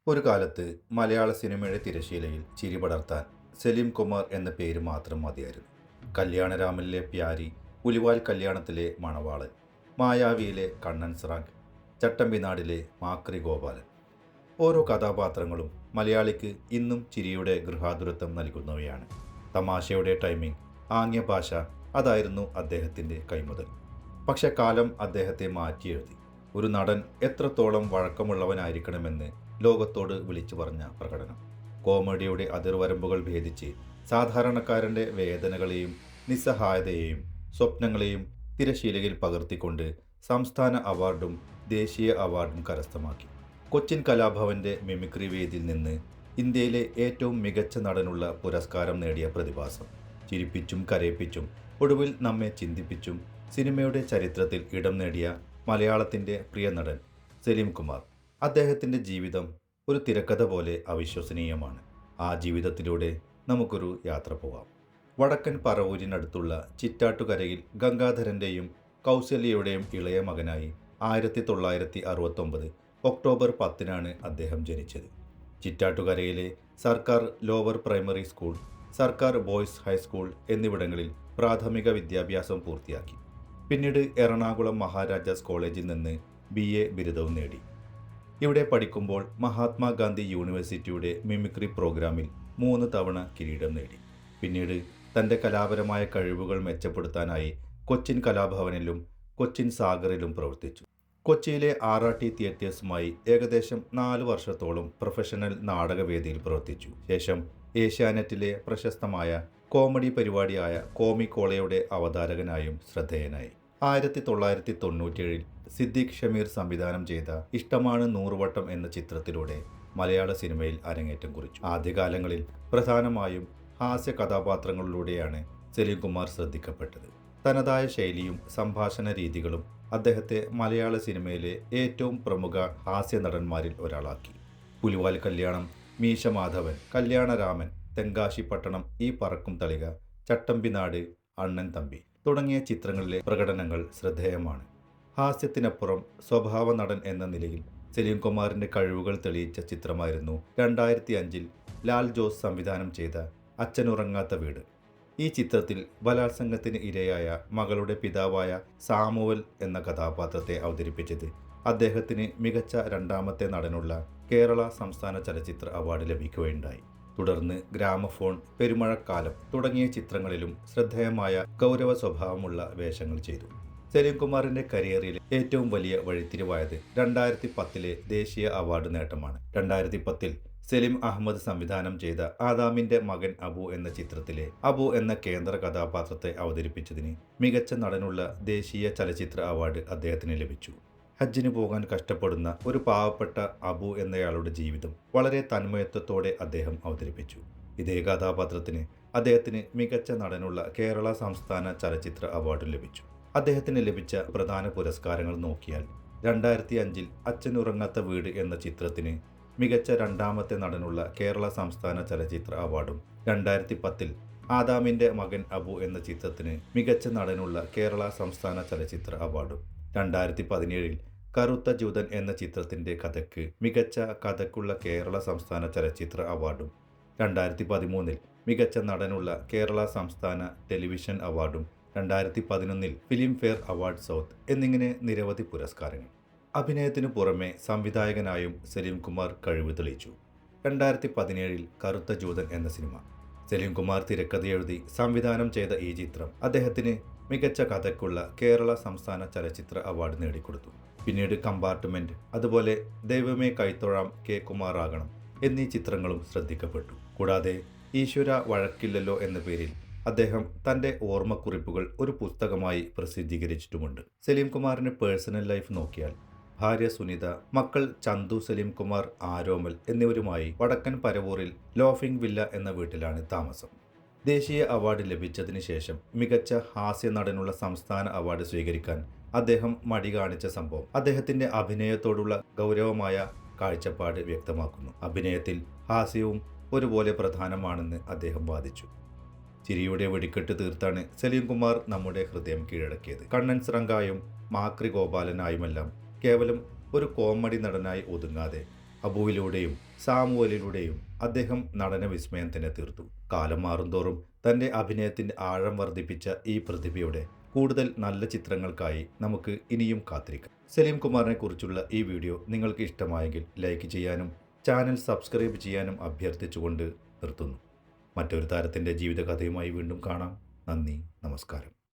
ഒരു കാലത്ത് മലയാള സിനിമയുടെ തിരശീലയിൽ ചിരി പടർത്താൻ സലീം കുമാർ എന്ന പേര് മാത്രം മതിയായിരുന്നു. കല്യാണരാമനിലെ പ്യാരി, പുലിവാൽ കല്യാണത്തിലെ മണവാളൻ, മായാവിയിലെ കണ്ണൻ സ്രാങ്ക്, ചട്ടമ്പിനാടിലെ മാക്രി ഗോപാലൻ. ഓരോ കഥാപാത്രങ്ങളും മലയാളിക്ക് ഇന്നും ചിരിയുടെ ഗൃഹാതുരത്വം നൽകുന്നവയാണ്. തമാശയുടെ ടൈമിംഗ്, ആംഗ്യഭാഷ, അതായിരുന്നു അദ്ദേഹത്തിൻ്റെ കൈമുതൽ. പക്ഷെ കാലം അദ്ദേഹത്തെ മാറ്റിയെഴുതി. ഒരു നടൻ എത്രത്തോളം വഴക്കമുള്ളവനായിരിക്കണമെന്ന് ലോകത്തോട് വിളിച്ചു പറഞ്ഞ പ്രകടനം. കോമഡിയുടെ അതിർവരമ്പുകൾ ഭേദിച്ച് സാധാരണക്കാരൻ്റെ വേദനകളെയും നിസ്സഹായതയെയും സ്വപ്നങ്ങളെയും തിരശീലയിൽ പകർത്തിക്കൊണ്ട് സംസ്ഥാന അവാർഡും ദേശീയ അവാർഡും കരസ്ഥമാക്കി. കൊച്ചിൻ കലാഭവന്റെ മിമിക്രി വേദിയിൽ നിന്ന് ഇന്ത്യയിലെ ഏറ്റവും മികച്ച നടനുള്ള പുരസ്കാരം നേടിയ പ്രതിഭാസം. ചിരിപ്പിച്ചും കരയിപ്പിച്ചും ഒടുവിൽ നമ്മെ ചിന്തിപ്പിച്ചും സിനിമയുടെ ചരിത്രത്തിൽ ഇടം നേടിയ മലയാളത്തിൻ്റെ പ്രിയ നടൻ സലീം കുമാർ. അദ്ദേഹത്തിൻ്റെ ജീവിതം ഒരു തിരക്കഥ പോലെ അവിശ്വസനീയമാണ്. ആ ജീവിതത്തിലൂടെ നമുക്കൊരു യാത്ര പോവാം. വടക്കൻ പറവൂരിനടുത്തുള്ള ചിറ്റാട്ടുകരയിൽ ഗംഗാധരൻ്റെയും കൗസല്യയുടെയും ഇളയ മകനായി 1969 ഒക്ടോബർ 10 അദ്ദേഹം ജനിച്ചത്. ചിറ്റാട്ടുകരയിലെ സർക്കാർ ലോവർ പ്രൈമറി സ്കൂൾ, സർക്കാർ ബോയ്സ് ഹൈസ്കൂൾ എന്നിവിടങ്ങളിൽ പ്രാഥമിക വിദ്യാഭ്യാസം പൂർത്തിയാക്കി. പിന്നീട് എറണാകുളം മഹാരാജാസ് കോളേജിൽ നിന്ന് BA ബിരുദവും നേടി. ഇവിടെ പഠിക്കുമ്പോൾ മഹാത്മാഗാന്ധി യൂണിവേഴ്സിറ്റിയുടെ മിമിക്രി പ്രോഗ്രാമിൽ 3 തവണ കിരീടം നേടി. പിന്നീട് തൻ്റെ കലാപരമായ കഴിവുകൾ മെച്ചപ്പെടുത്താനായി കൊച്ചിൻ കലാഭവനിലും കൊച്ചിൻ സാഗറിലും പ്രവർത്തിച്ചു. കൊച്ചിയിലെ RRT തിയേറ്റേഴ്സുമായി ഏകദേശം 4 വർഷത്തോളം പ്രൊഫഷണൽ നാടകവേദിയിൽ പ്രവർത്തിച്ചു. ശേഷം ഏഷ്യാനെറ്റിലെ പ്രശസ്തമായ കോമഡി പരിപാടിയായ കോമിക്കോളയുടെ അവതാരകനായും ശ്രദ്ധേയനായി. 1997 സിദ്ദീഖ് ഷമീർ സംവിധാനം ചെയ്ത ഇഷ്ടമാണ് 100 വട്ടം എന്ന ചിത്രത്തിലൂടെ മലയാള സിനിമയിൽ അരങ്ങേറ്റം കുറിച്ചു. ആദ്യകാലങ്ങളിൽ പ്രധാനമായും ഹാസ്യ കഥാപാത്രങ്ങളിലൂടെയാണ് സലീം കുമാർ ശ്രദ്ധിക്കപ്പെട്ടത്. തനതായ ശൈലിയും സംഭാഷണ രീതികളും അദ്ദേഹത്തെ മലയാള സിനിമയിലെ ഏറ്റവും പ്രമുഖ ഹാസ്യ നടന്മാരിൽ ഒരാളാക്കി. പുലിവാൽ കല്യാണം, മീശ മാധവൻ, കല്യാണരാമൻ, തെങ്കാശിപ്പട്ടണം, ഈ പറക്കും തളിക, ചട്ടമ്പിനാട്, അണ്ണൻ തമ്പി തുടങ്ങിയ ചിത്രങ്ങളിലെ പ്രകടനങ്ങൾ ശ്രദ്ധേയമാണ്. ഹാസ്യത്തിനപ്പുറം സ്വഭാവ നടൻ എന്ന നിലയിൽ സലീം കുമാറിൻ്റെ കഴിവുകൾ തെളിയിച്ച ചിത്രമായിരുന്നു 2005 ലാൽ ജോസ് സംവിധാനം ചെയ്ത അച്ഛനുറങ്ങാത്ത വീട്. ഈ ചിത്രത്തിൽ ബലാത്സംഗത്തിന് ഇരയായ മകളുടെ പിതാവായ സാമുവൽ എന്ന കഥാപാത്രത്തെ അവതരിപ്പിച്ചത് അദ്ദേഹത്തിന് മികച്ച രണ്ടാമത്തെ നടനുള്ള കേരള സംസ്ഥാന ചലച്ചിത്ര അവാർഡ് ലഭിക്കുകയുണ്ടായി. തുടർന്ന് ഗ്രാമഫോൺ, പെരുമഴക്കാലം തുടങ്ങിയ ചിത്രങ്ങളിലും ശ്രദ്ധേയമായ ഗൗരവ സ്വഭാവമുള്ള വേഷങ്ങൾ ചെയ്തു. സലീം കുമാറിൻ്റെ കരിയറിലെ ഏറ്റവും വലിയ വഴിത്തിരിവായത് 2010 ദേശീയ അവാർഡ് നേട്ടമാണ്. 2010 സലീം അഹമ്മദ് സംവിധാനം ചെയ്ത ആദാമിൻ്റെ മകൻ അബു എന്ന ചിത്രത്തിലെ അബു എന്ന കേന്ദ്ര കഥാപാത്രത്തെ അവതരിപ്പിച്ചതിന് മികച്ച നടനുള്ള ദേശീയ ചലച്ചിത്ര അവാർഡ് അദ്ദേഹത്തിന് ലഭിച്ചു. ഹജ്ജിന് പോകാൻ കഷ്ടപ്പെടുന്ന ഒരു പാവപ്പെട്ട അബു എന്നയാളുടെ ജീവിതം വളരെ തന്മയത്വത്തോടെ അദ്ദേഹം അവതരിപ്പിച്ചു. ഇതേ കഥാപാത്രത്തിന് അദ്ദേഹത്തിന് മികച്ച നടനുള്ള കേരള സംസ്ഥാന ചലച്ചിത്ര അവാർഡ് ലഭിച്ചു. അദ്ദേഹത്തിന് ലഭിച്ച പ്രധാന പുരസ്കാരങ്ങൾ നോക്കിയാൽ 2005 അച്ഛനുറങ്ങാത്ത വീട് എന്ന ചിത്രത്തിന് മികച്ച രണ്ടാമത്തെ നടനുള്ള കേരള സംസ്ഥാന ചലച്ചിത്ര അവാർഡും, 2010 ആദാമിൻ്റെ മകൻ അബു എന്ന ചിത്രത്തിന് മികച്ച നടനുള്ള കേരള സംസ്ഥാന ചലച്ചിത്ര അവാർഡും, 2017 കറുത്ത ജൂതൻ എന്ന ചിത്രത്തിൻ്റെ കഥയ്ക്ക് മികച്ച കഥയ്ക്കുള്ള കേരള സംസ്ഥാന ചലച്ചിത്ര അവാർഡും, 2013 മികച്ച നടനുള്ള കേരള സംസ്ഥാന ടെലിവിഷൻ അവാർഡും, 2011 ഫിലിം ഫെയർ അവാർഡ് സൗത്ത് എന്നിങ്ങനെ നിരവധി പുരസ്കാരങ്ങൾ. അഭിനയത്തിനു പുറമെ സംവിധായകനായും സലീം കുമാർ കഴിവ് തെളിയിച്ചു. 2017 കറുത്ത ജൂതൻ എന്ന സിനിമ സലീം കുമാർ തിരക്കഥയെഴുതി സംവിധാനം ചെയ്ത ഈ ചിത്രം അദ്ദേഹത്തിന് മികച്ച കഥയ്ക്കുള്ള കേരള സംസ്ഥാന ചലച്ചിത്ര അവാർഡ് നേടിക്കൊടുത്തു. പിന്നീട് കമ്പാർട്ട്മെന്റ്, അതുപോലെ ദൈവമേ കൈത്തൊഴാം, കെ കുമാറാകണം എന്നീ ചിത്രങ്ങളും ശ്രദ്ധിക്കപ്പെട്ടു. കൂടാതെ ഈശ്വര വഴക്കില്ലല്ലോ എന്ന പേരിൽ അദ്ദേഹം തൻ്റെ ഓർമ്മക്കുറിപ്പുകൾ ഒരു പുസ്തകമായി പ്രസിദ്ധീകരിച്ചിട്ടുമുണ്ട്. സലീം കുമാറിൻ്റെ പേഴ്സണൽ ലൈഫ് നോക്കിയാൽ ഭാര്യ സുനിത, മക്കൾ ചന്തു, സലീം കുമാർ, ആരോമൽ എന്നിവരുമായി വടക്കൻ പരവൂരിൽ ലോഫിംഗ് വില്ല എന്ന വീട്ടിലാണ് താമസം. ദേശീയ അവാർഡ് ലഭിച്ചതിന് ശേഷം മികച്ച ഹാസ്യ നടനുള്ള സംസ്ഥാന അവാർഡ് സ്വീകരിക്കാൻ അദ്ദേഹം മടി കാണിച്ച സംഭവം അദ്ദേഹത്തിൻ്റെ അഭിനയത്തോടുള്ള ഗൗരവമായ കാഴ്ചപ്പാട് വ്യക്തമാക്കുന്നു. അഭിനയത്തിൽ ഹാസ്യവും ഒരുപോലെ പ്രധാനമാണെന്ന് അദ്ദേഹം വാദിച്ചു. ചിരിയുടെ വെടിക്കെട്ട് തീർത്താണ് സലീം കുമാർ നമ്മുടെ ഹൃദയം കീഴടക്കിയത്. കണ്ണൻ സ്രങ്കായും മാക്രി ഗോപാലനായുമെല്ലാം കേവലം ഒരു കോമഡി നടനായി ഒതുങ്ങാതെ അബുവിലൂടെയും സാമുവലിലൂടെയും അദ്ദേഹം നടന വിസ്മയം തന്നെ തീർത്തു. കാലം മാറുന്തോറും തൻ്റെ അഭിനയത്തിൻ്റെ ആഴം വർദ്ധിപ്പിച്ച ഈ പ്രതിഭയുടെ കൂടുതൽ നല്ല ചിത്രങ്ങൾക്കായി നമുക്ക് ഇനിയും കാത്തിരിക്കാം. സലീം കുമാറിനെ കുറിച്ചുള്ള ഈ വീഡിയോ നിങ്ങൾക്ക് ഇഷ്ടമായെങ്കിൽ ലൈക്ക് ചെയ്യാനും ചാനൽ സബ്സ്ക്രൈബ് ചെയ്യാനും അഭ്യർത്ഥിച്ചുകൊണ്ട് നിർത്തുന്നു. മറ്റൊരു താരത്തിൻ്റെ ജീവിതകഥയുമായി വീണ്ടും കാണാം. നന്ദി, നമസ്കാരം.